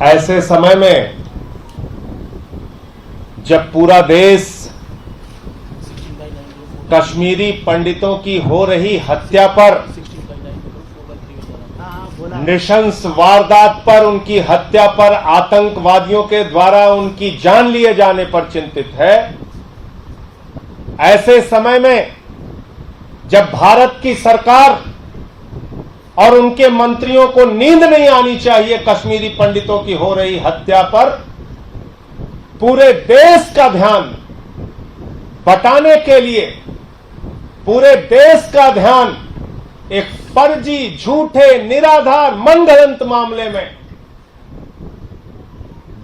ऐसे समय में जब पूरा देश कश्मीरी पंडितों की हो रही हत्या पर, नृशंस वारदात पर, उनकी हत्या पर, आतंकवादियों के द्वारा उनकी जान लिए जाने पर चिंतित है, ऐसे समय में जब भारत की सरकार और उनके मंत्रियों को नींद नहीं आनी चाहिए कश्मीरी पंडितों की हो रही हत्या पर, पूरे देश का ध्यान बटाने के लिए, पूरे देश का ध्यान एक फर्जी, झूठे, निराधार, मनगढ़ंत मामले में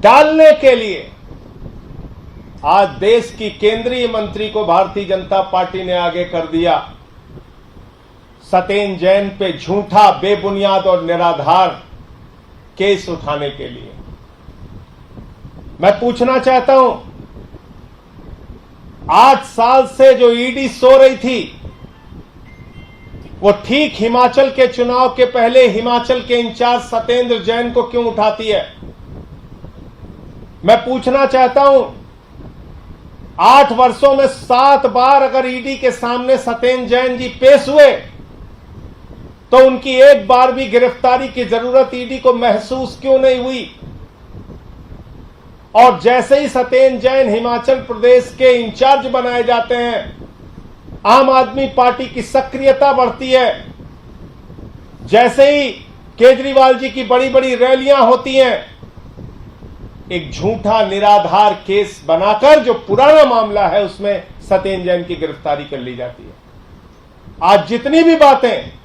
डालने के लिए आज देश की केंद्रीय मंत्री को भारतीय जनता पार्टी ने आगे कर दिया। सत्येंद्र जैन पे झूठा, बेबुनियाद और निराधार केस उठाने के लिए। मैं पूछना चाहता हूं, 8 साल से जो ईडी सो रही थी, वो ठीक हिमाचल के चुनाव के पहले हिमाचल के इंचार्ज सत्येंद्र जैन को क्यों उठाती है? मैं पूछना चाहता हूं, 8 वर्षों में 7 बार अगर ईडी के सामने सत्येंद्र जैन जी पेश हुए तो उनकी एक बार भी गिरफ्तारी की जरूरत ईडी को महसूस क्यों नहीं हुई? और जैसे ही सत्येंद्र जैन हिमाचल प्रदेश के इंचार्ज बनाए जाते हैं, आम आदमी पार्टी की सक्रियता बढ़ती है। जैसे ही केजरीवाल जी की बड़ी बड़ी रैलियां होती हैं, एक झूठा, निराधार केस बनाकर जो पुराना मामला है उसमें सत्येंद्र जैन की गिरफ्तारी कर ली जाती है। आज जितनी भी बातें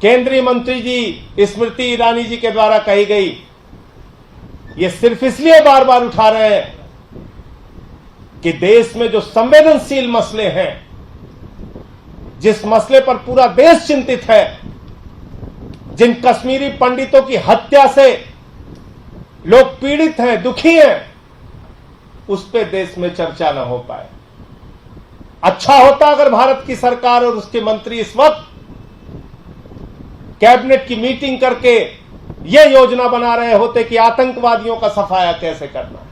केंद्रीय मंत्री जी स्मृति ईरानी जी के द्वारा कही गई, ये सिर्फ इसलिए बार बार उठा रहे हैं कि देश में जो संवेदनशील मसले हैं, जिस मसले पर पूरा देश चिंतित है, जिन कश्मीरी पंडितों की हत्या से लोग पीड़ित हैं, दुखी हैं, उस पे देश में चर्चा न हो पाए। अच्छा होता अगर भारत की सरकार और उसके मंत्री इस वक्त कैबिनेट की मीटिंग करके यह योजना बना रहे होते कि आतंकवादियों का सफाया कैसे करना है,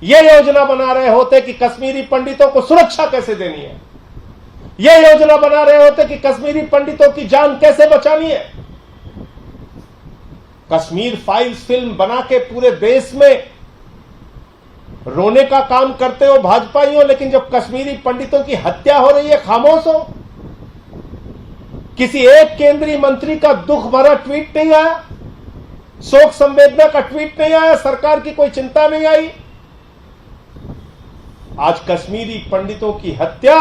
यह योजना बना रहे होते कि कश्मीरी पंडितों को सुरक्षा कैसे देनी है, यह योजना बना रहे होते कि कश्मीरी पंडितों की जान कैसे बचानी है। कश्मीर फाइल्स फिल्म बना के पूरे देश में रोने का काम करते हो भाजपाई हो, लेकिन जब कश्मीरी पंडितों की हत्या हो रही है खामोश हो। किसी एक केंद्रीय मंत्री का दुख भरा ट्वीट नहीं आया, शोक संवेदना का ट्वीट नहीं आया, सरकार की कोई चिंता नहीं आई। आज कश्मीरी पंडितों की हत्या,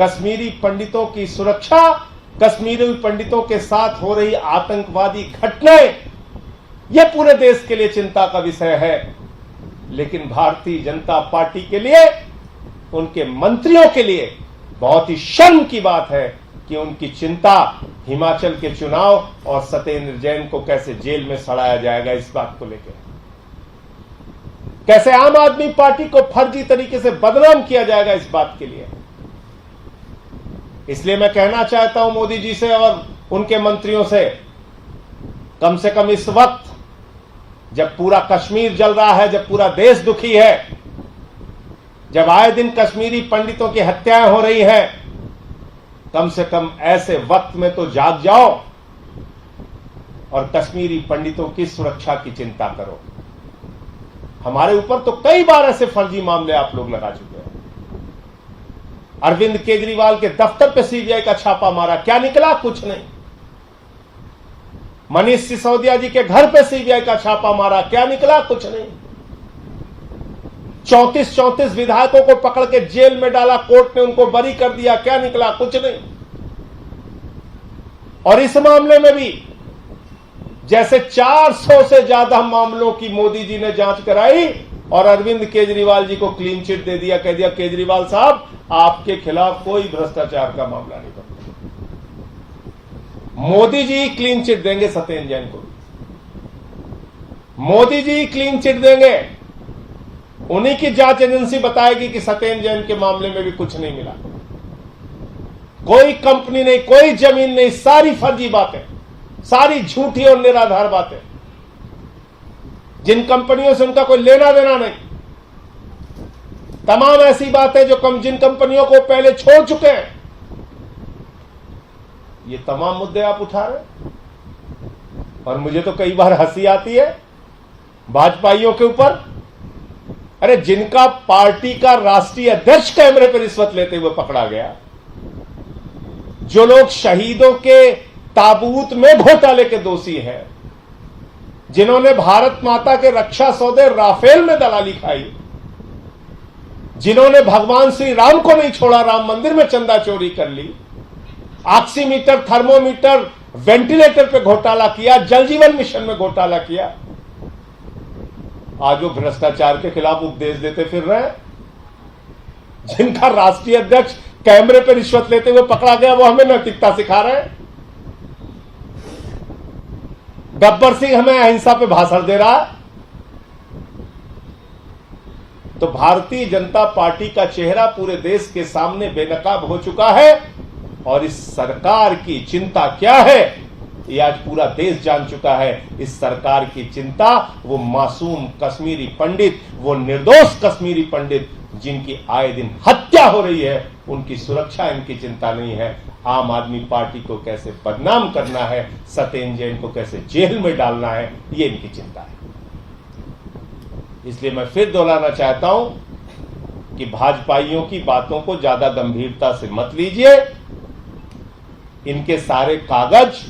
कश्मीरी पंडितों की सुरक्षा, कश्मीरी पंडितों के साथ हो रही आतंकवादी घटनाएं, यह पूरे देश के लिए चिंता का विषय है। लेकिन भारतीय जनता पार्टी के लिए, उनके मंत्रियों के लिए बहुत ही शर्म की बात है कि उनकी चिंता हिमाचल के चुनाव और सत्येंद्र जैन को कैसे जेल में सड़ाया जाएगा इस बात को लेकर, कैसे आम आदमी पार्टी को फर्जी तरीके से बदनाम किया जाएगा इस बात के लिए। इसलिए मैं कहना चाहता हूं मोदी जी से और उनके मंत्रियों से, कम से कम इस वक्त जब पूरा कश्मीर जल रहा है, जब पूरा देश दुखी है, जब आए दिन कश्मीरी पंडितों की हत्याएं हो रही हैं, कम से कम ऐसे वक्त में तो जाग जाओ और कश्मीरी पंडितों की सुरक्षा की चिंता करो। हमारे ऊपर तो कई बार ऐसे फर्जी मामले आप लोग लगा चुके हैं। अरविंद केजरीवाल के दफ्तर पे सीबीआई का छापा मारा, क्या निकला? कुछ नहीं। मनीष सिसोदिया जी के घर पे सीबीआई का छापा मारा, क्या निकला? कुछ नहीं। 34 विधायकों को पकड़ के जेल में डाला, कोर्ट ने उनको बरी कर दिया, क्या निकला? कुछ नहीं। और इस मामले में भी जैसे 400 से ज्यादा मामलों की मोदी जी ने जांच कराई और अरविंद केजरीवाल जी को क्लीन चिट दे दिया, कह दिया केजरीवाल साहब आपके खिलाफ कोई भ्रष्टाचार का मामला नहीं बनता। मोदी जी क्लीन चिट देंगे सत्येंद्र जैन को, मोदी जी क्लीन चिट देंगे। उन्हीं की जांच एजेंसी बताएगी कि सत्येंद्र जैन के मामले में भी कुछ नहीं मिला, कोई कंपनी नहीं, कोई जमीन नहीं, सारी फर्जी बातें, सारी झूठी और निराधार बातें। जिन कंपनियों से उनका कोई लेना देना नहीं, तमाम ऐसी बातें जो जिन कंपनियों को पहले छोड़ चुके हैं, ये तमाम मुद्दे आप उठा रहे हैं। और मुझे तो कई बार हंसी आती है भाजपाइयों के ऊपर। अरे जिनका पार्टी का राष्ट्रीय अध्यक्ष कैमरे पर रिश्वत लेते हुए पकड़ा गया, जो लोग शहीदों के ताबूत में घोटाले के दोषी हैं, जिन्होंने भारत माता के रक्षा सौदे राफेल में दलाली खाई, जिन्होंने भगवान श्री राम को नहीं छोड़ा, राम मंदिर में चंदा चोरी कर ली, ऑक्सीमीटर, थर्मोमीटर, वेंटिलेटर पे घोटाला किया, जल जीवन मिशन में घोटाला किया, आज वो भ्रष्टाचार के खिलाफ उपदेश देते फिर रहे हैं। जिनका राष्ट्रीय अध्यक्ष कैमरे पे रिश्वत लेते हुए पकड़ा गया, वो हमें नैतिकता सिखा रहे हैं। गब्बर सिंह हमें अहिंसा पे भाषण दे रहा है। तो भारतीय जनता पार्टी का चेहरा पूरे देश के सामने बेनकाब हो चुका है और इस सरकार की चिंता क्या है ये आज पूरा देश जान चुका है। इस सरकार की चिंता वो मासूम कश्मीरी पंडित, वो निर्दोष कश्मीरी पंडित जिनकी आए दिन हत्या हो रही है, उनकी सुरक्षा इनकी चिंता नहीं है। आम आदमी पार्टी को कैसे बदनाम करना है, सत्येंद्र जैन को कैसे जेल में डालना है, ये इनकी चिंता है। इसलिए मैं फिर दोहराना चाहता हूं कि भाजपाइयों की बातों को ज्यादा गंभीरता से मत लीजिए। इनके सारे कागज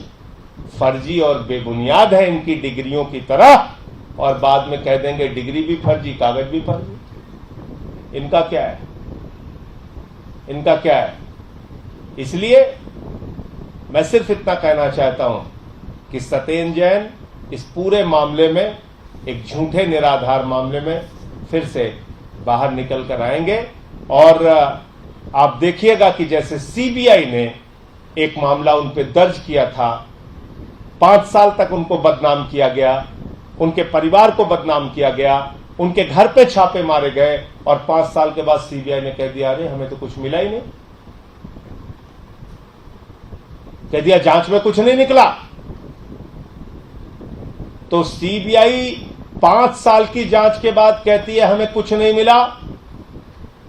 फर्जी और बेबुनियाद है, इनकी डिग्रियों की तरह, और बाद में कह देंगे डिग्री भी फर्जी, कागज भी फर्जी। इनका क्या है? इनका क्या है? इसलिए मैं सिर्फ इतना कहना चाहता हूं कि सत्येंद्र जैन इस पूरे मामले में, एक झूठे निराधार मामले में फिर से बाहर निकल कर आएंगे। और आप देखिएगा कि जैसे सीबीआई ने एक मामला उन पे दर्ज किया था, 5 साल तक उनको बदनाम किया गया, उनके परिवार को बदनाम किया गया, उनके घर पे छापे मारे गए, और 5 साल के बाद सीबीआई ने कह दिया अरे हमें तो कुछ मिला ही नहीं, कह दिया जांच में कुछ नहीं निकला। तो सीबीआई 5 साल की जांच के बाद कहती है हमें कुछ नहीं मिला।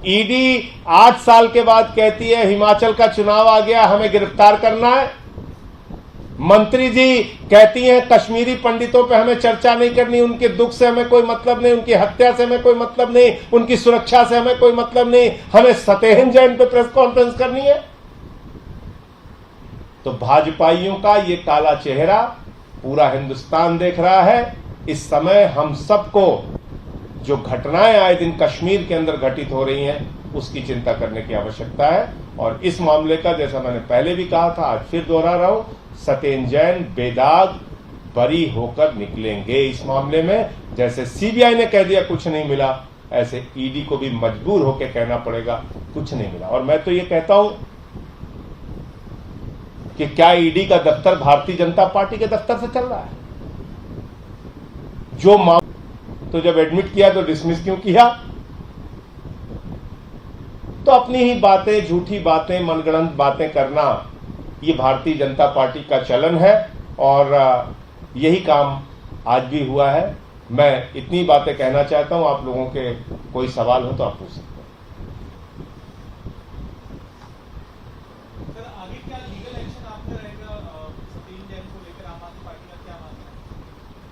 ईडी 8 साल के बाद कहती है हिमाचल का चुनाव आ गया, हमें गिरफ्तार करना है। मंत्री जी कहती हैं कश्मीरी पंडितों पे हमें चर्चा नहीं करनी, उनके दुख से हमें कोई मतलब नहीं, उनकी हत्या से हमें कोई मतलब नहीं, उनकी सुरक्षा से हमें कोई मतलब नहीं, हमें सत्येंद्र जैन पे प्रेस कॉन्फ्रेंस करनी है। तो भाजपाइयों का ये काला चेहरा पूरा हिंदुस्तान देख रहा है। इस समय हम सबको जो घटनाएं आए दिन कश्मीर के अंदर घटित हो रही हैं, उसकी चिंता करने की आवश्यकता है। और इस मामले का, जैसा मैंने पहले भी कहा था, आज फिर दोहरा रहा हूं, सत्येंद्र जैन बेदाग बरी होकर निकलेंगे इस मामले में। जैसे सीबीआई ने कह दिया कुछ नहीं मिला, ऐसे ईडी को भी मजबूर होकर कहना पड़ेगा कुछ नहीं मिला। और मैं तो ये कहता हूं कि क्या ईडी का दफ्तर भारतीय जनता पार्टी के दफ्तर से चल रहा है? जो तो जब एडमिट किया तो डिसमिस क्यों किया? तो अपनी ही बातें, झूठी बातें, मनगढ़ंत बातें करना, ये भारतीय जनता पार्टी का चलन है। और यही काम आज भी हुआ है। मैं इतनी बातें कहना चाहता हूं। आप लोगों के कोई सवाल हो तो आप पूछ सकते हैं।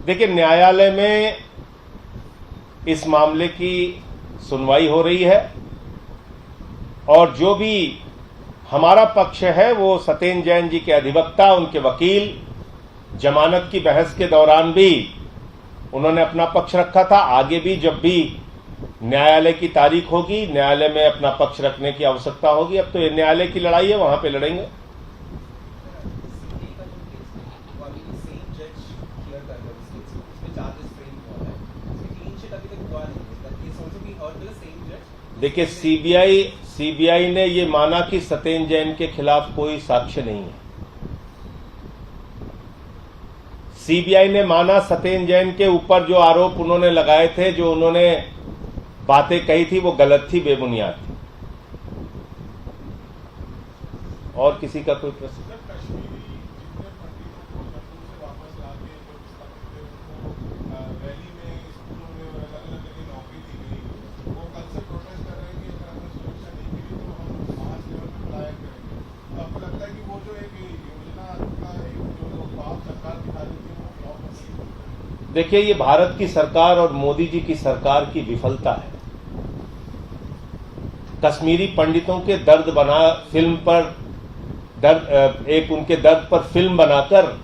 देखिए, न्यायालय में इस मामले की सुनवाई हो रही है और जो भी हमारा पक्ष है वो सत्येंद्र जैन जी के अधिवक्ता, उनके वकील, जमानत की बहस के दौरान भी उन्होंने अपना पक्ष रखा था। आगे भी जब भी न्यायालय की तारीख होगी, न्यायालय में अपना पक्ष रखने की आवश्यकता होगी। अब तो ये न्यायालय की लड़ाई है, वहां पे लड़ेंगे। देखिए, सीबीआई ने ये माना कि सत्येंद्र जैन के खिलाफ कोई साक्ष्य नहीं है। सीबीआई ने माना सत्येंद्र जैन के ऊपर जो आरोप उन्होंने लगाए थे, जो उन्होंने बातें कही थी, वो गलत थी, बेबुनियाद थी। और किसी का कोई प्रश्न? देखिए, ये भारत की सरकार और मोदी जी की सरकार की विफलता है। कश्मीरी पंडितों के दर्द बना फिल्म पर एक उनके दर्द पर फिल्म बनाकर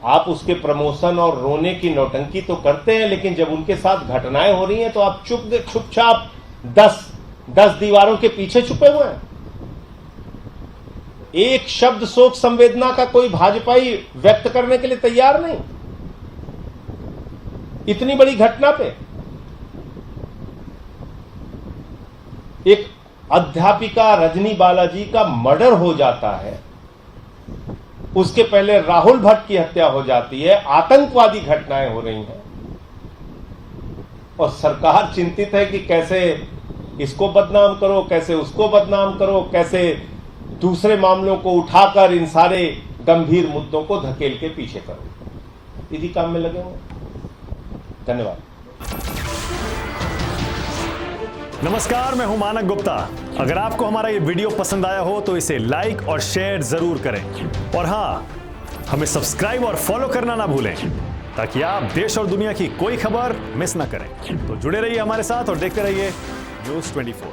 आप उसके प्रमोशन और रोने की नौटंकी तो करते हैं, लेकिन जब उनके साथ घटनाएं हो रही हैं तो आप चुपचाप 10 दीवारों के पीछे छुपे हुए हैं। एक शब्द शोक संवेदना का कोई भाजपाई व्यक्त करने के लिए तैयार नहीं। इतनी बड़ी घटना पे एक अध्यापिका रजनी बालाजी का मर्डर हो जाता है, उसके पहले राहुल भट्ट की हत्या हो जाती है, आतंकवादी घटनाएं हो रही हैं और सरकार चिंतित है कि कैसे इसको बदनाम करो, कैसे उसको बदनाम करो, कैसे दूसरे मामलों को उठाकर इन सारे गंभीर मुद्दों को धकेल के पीछे करो। इसी काम में लगे हुए। धन्यवाद। नमस्कार, मैं हूं मानक गुप्ता। अगर आपको हमारा ये वीडियो पसंद आया हो तो इसे लाइक और शेयर जरूर करें और हाँ, हमें सब्सक्राइब और फॉलो करना ना भूलें ताकि आप देश और दुनिया की कोई खबर मिस ना करें। तो जुड़े रहिए हमारे साथ और देखते रहिए News 24।